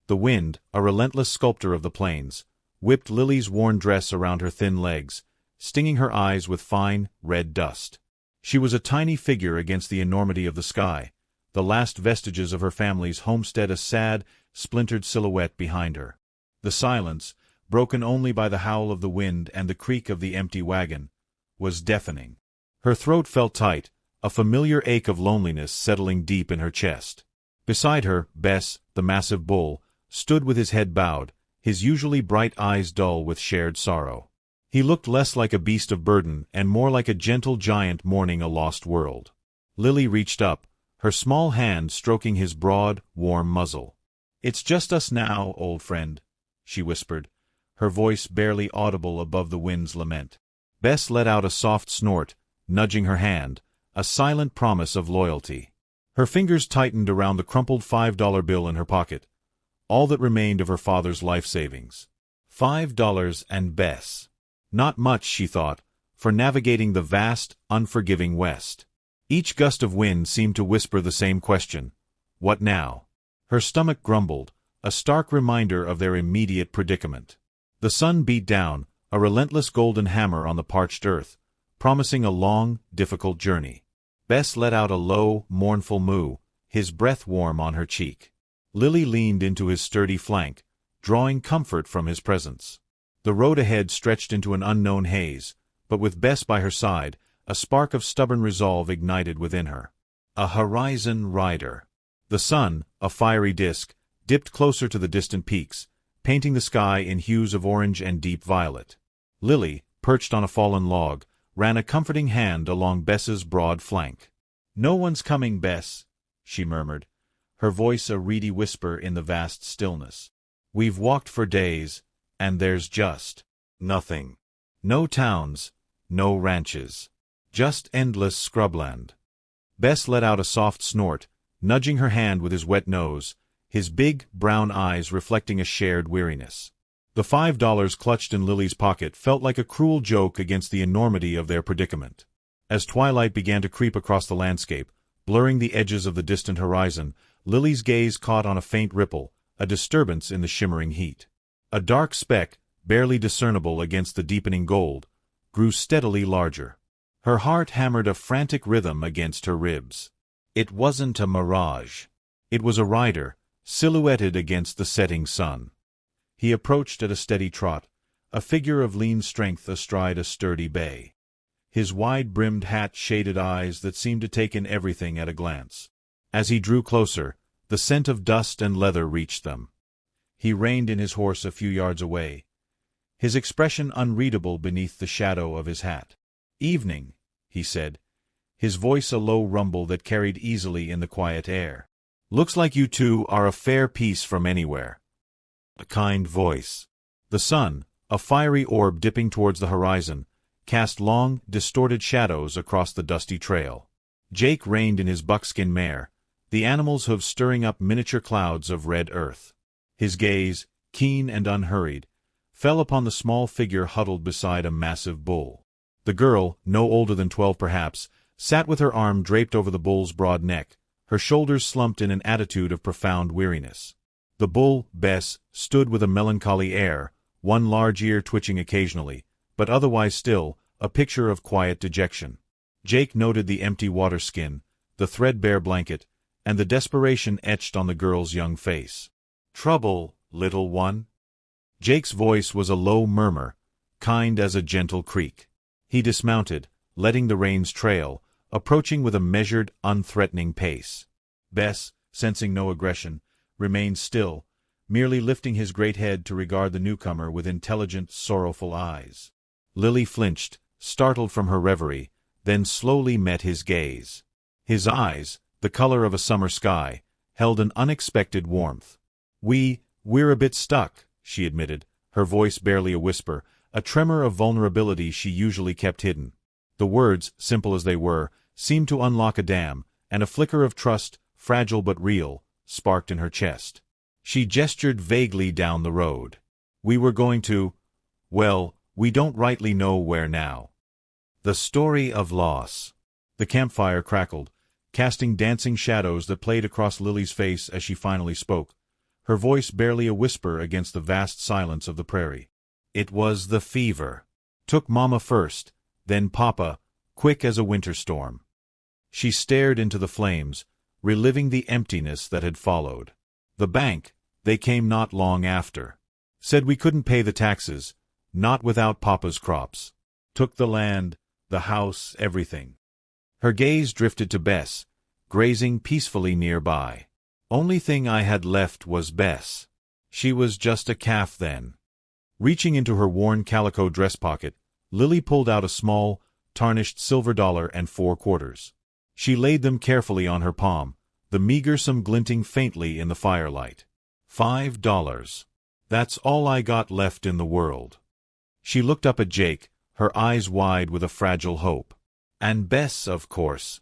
The wind, a relentless sculptor of the plains, whipped Lily's worn dress around her thin legs, stinging her eyes with fine, red dust. She was a tiny figure against the enormity of the sky, the last vestiges of her family's homestead a sad, splintered silhouette behind her. The silence, broken only by the howl of the wind and the creak of the empty wagon, was deafening. Her throat felt tight, a familiar ache of loneliness settling deep in her chest. Beside her, Bess, the massive bull, stood with his head bowed, his usually bright eyes dull with shared sorrow. He looked less like a beast of burden and more like a gentle giant mourning a lost world. Lily reached up, her small hand stroking his broad, warm muzzle. "It's just us now, old friend," she whispered, her voice barely audible above the wind's lament. Bess let out a soft snort, nudging her hand, a silent promise of loyalty. Her fingers tightened around the crumpled $5 bill in her pocket, all that remained of her father's life savings. $5 and Bess. Not much, she thought, for navigating the vast, unforgiving West. Each gust of wind seemed to whisper the same question: what now? Her stomach grumbled, a stark reminder of their immediate predicament. The sun beat down, a relentless golden hammer on the parched earth, promising a long, difficult journey. Bess let out a low, mournful moo, his breath warm on her cheek. Lily leaned into his sturdy flank, drawing comfort from his presence. The road ahead stretched into an unknown haze, but with Bess by her side, a spark of stubborn resolve ignited within her. A horizon rider. The sun, a fiery disk, dipped closer to the distant peaks, painting the sky in hues of orange and deep violet. Lily, perched on a fallen log, ran a comforting hand along Bess's broad flank. "No one's coming, Bess," she murmured, her voice a reedy whisper in the vast stillness. "We've walked for days, and there's just nothing. No towns, no ranches. Just endless scrubland." Bess let out a soft snort, nudging her hand with his wet nose, his big, brown eyes reflecting a shared weariness. The $5 clutched in Lily's pocket felt like a cruel joke against the enormity of their predicament. As twilight began to creep across the landscape, blurring the edges of the distant horizon, Lily's gaze caught on a faint ripple, a disturbance in the shimmering heat. A dark speck, barely discernible against the deepening gold, grew steadily larger. Her heart hammered a frantic rhythm against her ribs. It wasn't a mirage. It was a rider, silhouetted against the setting sun. He approached at a steady trot, a figure of lean strength astride a sturdy bay. His wide-brimmed hat shaded eyes that seemed to take in everything at a glance. As he drew closer, the scent of dust and leather reached them. He reined in his horse a few yards away, his expression unreadable beneath the shadow of his hat. "Evening," he said, his voice a low rumble that carried easily in the quiet air. "Looks like you two are a fair piece from anywhere." A kind voice. The sun, a fiery orb dipping towards the horizon, cast long, distorted shadows across the dusty trail. Jake reined in his buckskin mare, the animal's hooves stirring up miniature clouds of red earth. His gaze, keen and unhurried, fell upon the small figure huddled beside a massive bull. The girl, no older than 12 perhaps, sat with her arm draped over the bull's broad neck, her shoulders slumped in an attitude of profound weariness. The bull, Bess, stood with a melancholy air, one large ear twitching occasionally, but otherwise still, a picture of quiet dejection. Jake noted the empty water skin, the threadbare blanket, and the desperation etched on the girl's young face. "Trouble, little one?" Jake's voice was a low murmur, kind as a gentle creak. He dismounted, letting the reins trail, approaching with a measured, unthreatening pace. Bess, sensing no aggression, remained still, merely lifting his great head to regard the newcomer with intelligent, sorrowful eyes. Lily flinched, startled from her reverie, then slowly met his gaze. His eyes, the color of a summer sky, held an unexpected warmth. We're a bit stuck," she admitted, her voice barely a whisper, a tremor of vulnerability she usually kept hidden. The words, simple as they were, seemed to unlock a dam, and a flicker of trust, fragile but real, sparked in her chest. She gestured vaguely down the road. "We were going to, well, we don't rightly know where now." The story of loss. The campfire crackled, casting dancing shadows that played across Lily's face as she finally spoke, her voice barely a whisper against the vast silence of the prairie. It was the fever. Took Mama first, then Papa, quick as a winter storm. She stared into the flames, reliving the emptiness that had followed. The bank, they came not long after. Said we couldn't pay the taxes, not without Papa's crops. Took the land, the house, everything. Her gaze drifted to Bess, grazing peacefully nearby. Only thing I had left was Bess. She was just a calf then. Reaching into her worn calico dress pocket, Lily pulled out a small, tarnished silver $4. She laid them carefully on her palm, the meager sum glinting faintly in the firelight. $5. That's all I got left in the world. She looked up at Jake, her eyes wide with a fragile hope. And Bess, of course.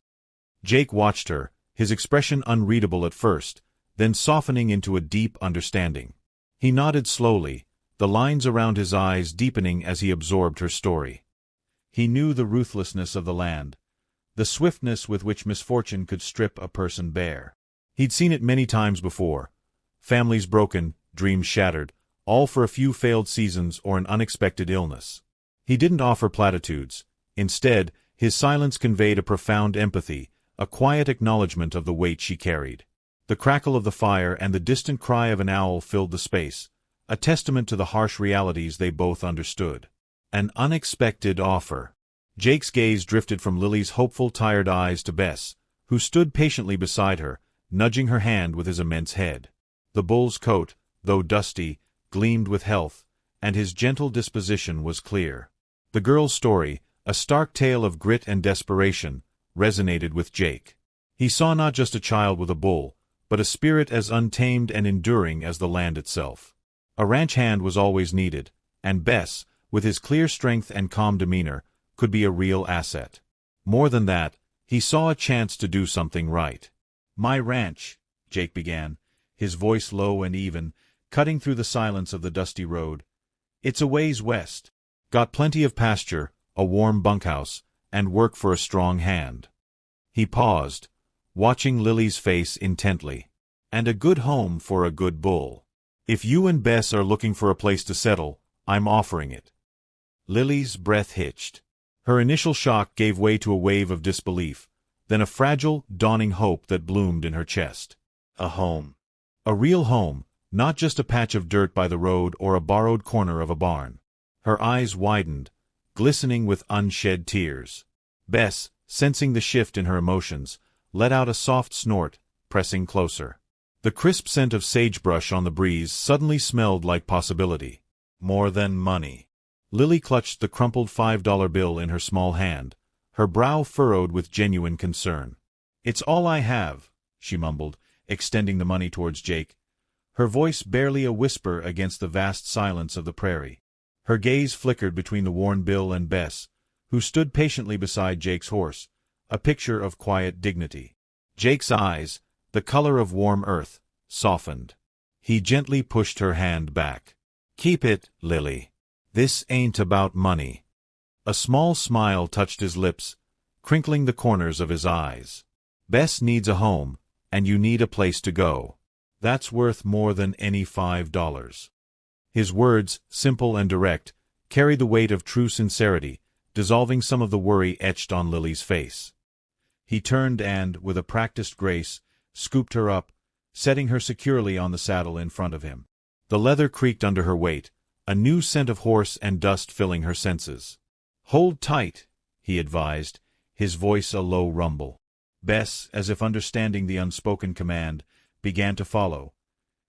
Jake watched her, his expression unreadable at first, then softening into a deep understanding. He nodded slowly, the lines around his eyes deepening as he absorbed her story. He knew the ruthlessness of the land, the swiftness with which misfortune could strip a person bare. He'd seen it many times before. Families broken, dreams shattered, all for a few failed seasons or an unexpected illness. He didn't offer platitudes. Instead, his silence conveyed a profound empathy, a quiet acknowledgment of the weight she carried. The crackle of the fire and the distant cry of an owl filled the space, a testament to the harsh realities they both understood. An unexpected offer. Jake's gaze drifted from Lily's hopeful, tired eyes to Bess, who stood patiently beside her, nudging her hand with his immense head. The bull's coat, though dusty, gleamed with health, and his gentle disposition was clear. The girl's story, a stark tale of grit and desperation, resonated with Jake. He saw not just a child with a bull, but a spirit as untamed and enduring as the land itself. A ranch hand was always needed, and Bess, with his clear strength and calm demeanor, could be a real asset. More than that, he saw a chance to do something right. "My ranch," Jake began, his voice low and even, cutting through the silence of the dusty road. "It's a ways west. Got plenty of pasture, a warm bunkhouse, and work for a strong hand." He paused, watching Lily's face intently. "And a good home for a good bull. If you and Bess are looking for a place to settle, I'm offering it." Lily's breath hitched. Her initial shock gave way to a wave of disbelief, then a fragile, dawning hope that bloomed in her chest. A home. A real home, not just a patch of dirt by the road or a borrowed corner of a barn. Her eyes widened, glistening with unshed tears. Bess, sensing the shift in her emotions, let out a soft snort, pressing closer. The crisp scent of sagebrush on the breeze suddenly smelled like possibility. More than money. Lily clutched the crumpled $5 bill in her small hand, her brow furrowed with genuine concern. "It's all I have," she mumbled, extending the money towards Jake, her voice barely a whisper against the vast silence of the prairie. Her gaze flickered between the worn bill and Bess, who stood patiently beside Jake's horse, a picture of quiet dignity. Jake's eyes, the color of warm earth, softened. He gently pushed her hand back. "Keep it, Lily. This ain't about money." A small smile touched his lips, crinkling the corners of his eyes. "Bess needs a home, and you need a place to go. That's worth more than any $5. His words, simple and direct, carried the weight of true sincerity, dissolving some of the worry etched on Lily's face. He turned and, with a practiced grace, scooped her up, setting her securely on the saddle in front of him. The leather creaked under her weight, a new scent of horse and dust filling her senses. "Hold tight," he advised, his voice a low rumble. Bess, as if understanding the unspoken command, began to follow,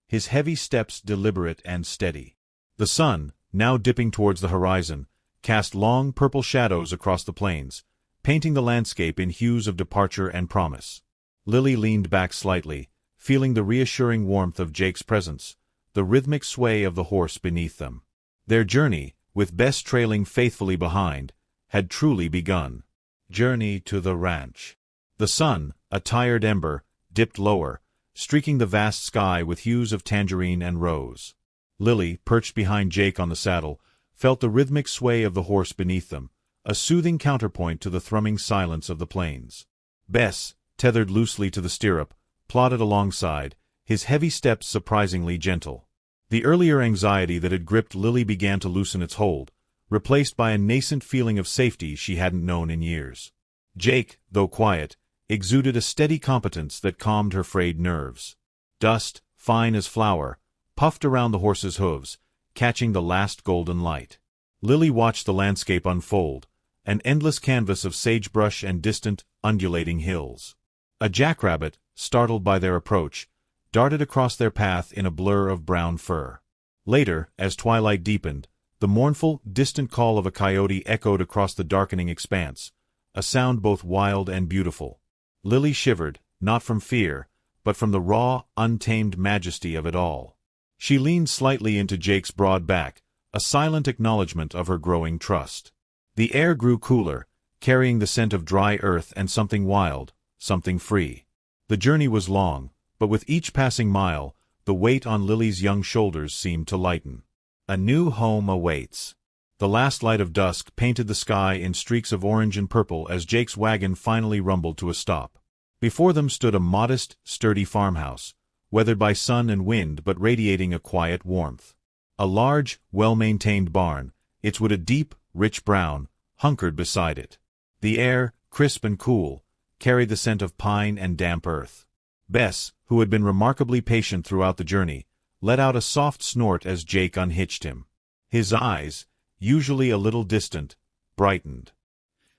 his heavy steps deliberate and steady. The sun, now dipping towards the horizon, cast long purple shadows across the plains, painting the landscape in hues of departure and promise. Lily leaned back slightly, feeling the reassuring warmth of Jake's presence, the rhythmic sway of the horse beneath them. Their journey, with Bess trailing faithfully behind, had truly begun. Journey to the ranch. The sun, a tired ember, dipped lower, streaking the vast sky with hues of tangerine and rose. Lily, perched behind Jake on the saddle, felt the rhythmic sway of the horse beneath them, a soothing counterpoint to the thrumming silence of the plains. Bess, tethered loosely to the stirrup, plodded alongside, his heavy steps surprisingly gentle. The earlier anxiety that had gripped Lily began to loosen its hold, replaced by a nascent feeling of safety she hadn't known in years. Jake, though quiet, exuded a steady competence that calmed her frayed nerves. Dust, fine as flour, puffed around the horse's hooves, catching the last golden light. Lily watched the landscape unfold, an endless canvas of sagebrush and distant, undulating hills. A jackrabbit, startled by their approach, darted across their path in a blur of brown fur. Later, as twilight deepened, the mournful, distant call of a coyote echoed across the darkening expanse, a sound both wild and beautiful. Lily shivered, not from fear, but from the raw, untamed majesty of it all. She leaned slightly into Jake's broad back, a silent acknowledgment of her growing trust. The air grew cooler, carrying the scent of dry earth and something wild, something free. The journey was long, but with each passing mile, the weight on Lily's young shoulders seemed to lighten. A new home awaits. The last light of dusk painted the sky in streaks of orange and purple as Jake's wagon finally rumbled to a stop. Before them stood a modest, sturdy farmhouse, weathered by sun and wind but radiating a quiet warmth. A large, well-maintained barn, its wood a deep, rich brown, hunkered beside it. The air, crisp and cool, carried the scent of pine and damp earth. Bess, who had been remarkably patient throughout the journey, let out a soft snort as Jake unhitched him. His eyes, usually a little distant, brightened.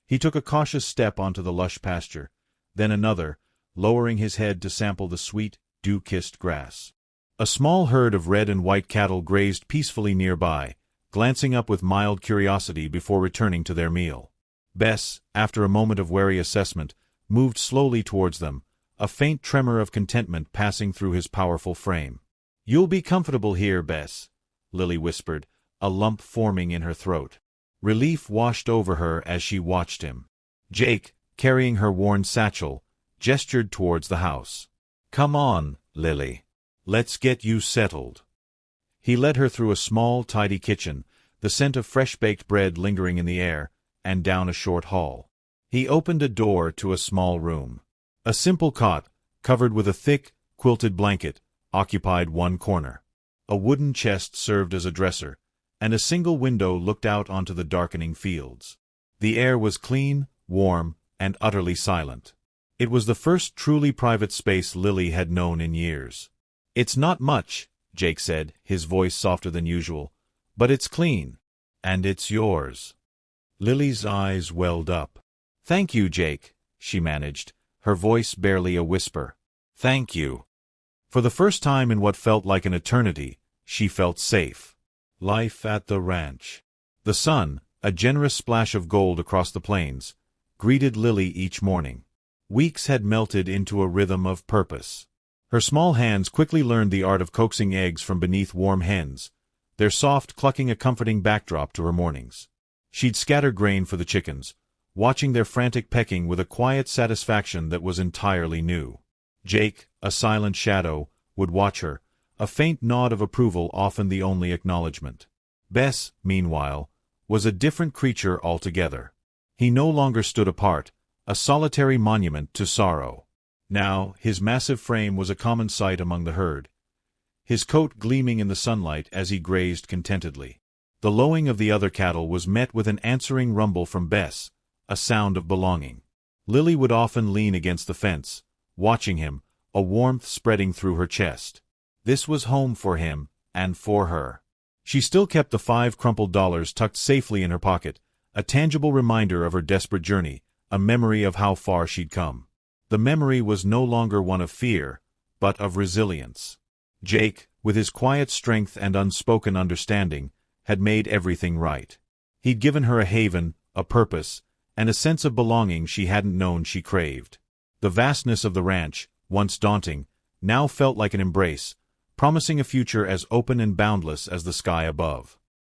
He took a cautious step onto the lush pasture, then another, lowering his head to sample the sweet, dew-kissed grass. A small herd of red and white cattle grazed peacefully nearby, glancing up with mild curiosity before returning to their meal. Bess, after a moment of wary assessment, moved slowly towards them, a faint tremor of contentment passing through his powerful frame. "You'll be comfortable here, Bess," Lily whispered, a lump forming in her throat. Relief washed over her as she watched him. Jake, carrying her worn satchel, gestured towards the house. "Come on, Lily. Let's get you settled." He led her through a small, tidy kitchen, the scent of fresh-baked bread lingering in the air, and down a short hall. He opened a door to a small room. A simple cot, covered with a thick, quilted blanket, occupied one corner. A wooden chest served as a dresser, and a single window looked out onto the darkening fields. The air was clean, warm, and utterly silent. It was the first truly private space Lily had known in years. "It's not much," Jake said, his voice softer than usual, "but it's clean. And it's yours." Lily's eyes welled up. "Thank you, Jake," she managed, her voice barely a whisper. "Thank you." For the first time in what felt like an eternity, she felt safe. Life at the ranch. The sun, a generous splash of gold across the plains, greeted Lily each morning. Weeks had melted into a rhythm of purpose. Her small hands quickly learned the art of coaxing eggs from beneath warm hens, their soft clucking a comforting backdrop to her mornings. She'd scatter grain for the chickens, watching their frantic pecking with a quiet satisfaction that was entirely new. Jake, a silent shadow, would watch her, a faint nod of approval often the only acknowledgement. Bess, meanwhile, was a different creature altogether. He no longer stood apart, a solitary monument to sorrow. Now, his massive frame was a common sight among the herd, his coat gleaming in the sunlight as he grazed contentedly. The lowing of the other cattle was met with an answering rumble from Bess, a sound of belonging. Lily would often lean against the fence, watching him, a warmth spreading through her chest. This was home for him, and for her. She still kept the 5 crumpled dollars tucked safely in her pocket, a tangible reminder of her desperate journey, a memory of how far she'd come. The memory was no longer one of fear, but of resilience. Jake, with his quiet strength and unspoken understanding, had made everything right. He'd given her a haven, a purpose, and a sense of belonging she hadn't known she craved. The vastness of the ranch, once daunting, now felt like an embrace, promising a future as open and boundless as the sky above.